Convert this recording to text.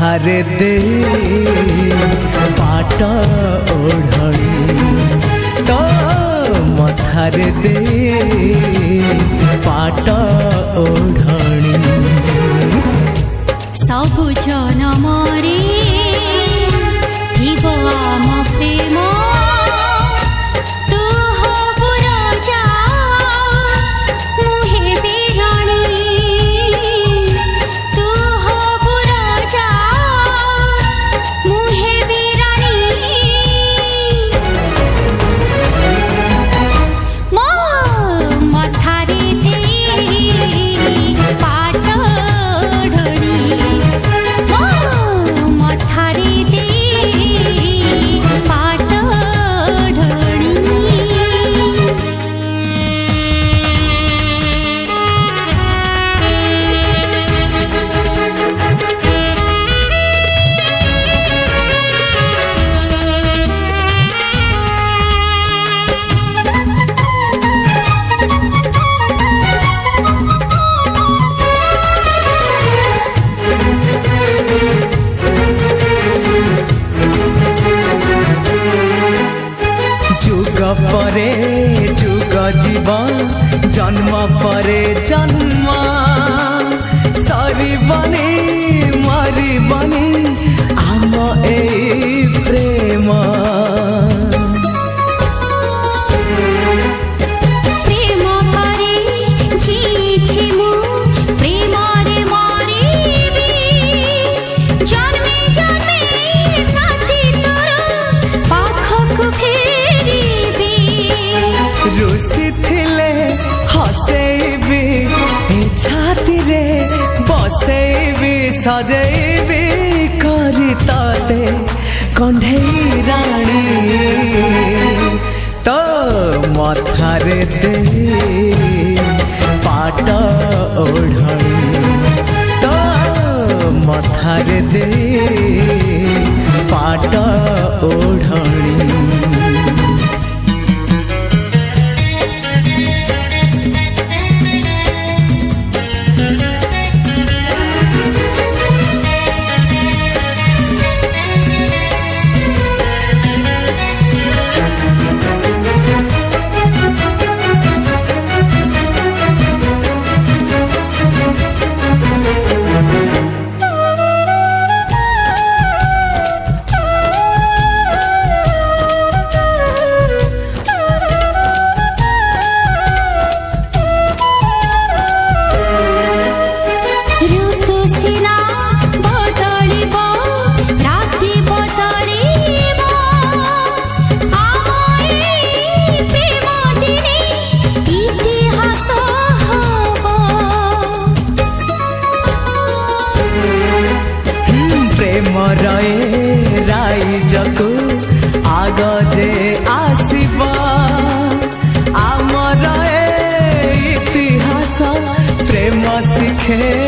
मथारे दे पाट ओढ़णी तो मथारे दे पाट ओढ़णी सबु जनमरे थिब आम प्रेम तू हबु राजा मुहे बिराणी तू हबु राजा मुहे बिराणी मो मथारे दे पाट परे जुग जीवन जन्म परे जन्म सरीबनी मरीबनी आम ए प्रेम प्रेम परे जीछि मु प्रेम रे मरिबी जन्मे जन्मे साथी तोर पाखक फेरिबी रुसी थिले हसेबी छाती रे बसेबी सजेबी करी ताते कंढेई राणी तो मथारे दे पाट ओढ़णी तो मथारे दे पाट ओढ़णी रए राइजकु आग जे आसिबा आमर इतिहास प्रेम शिखे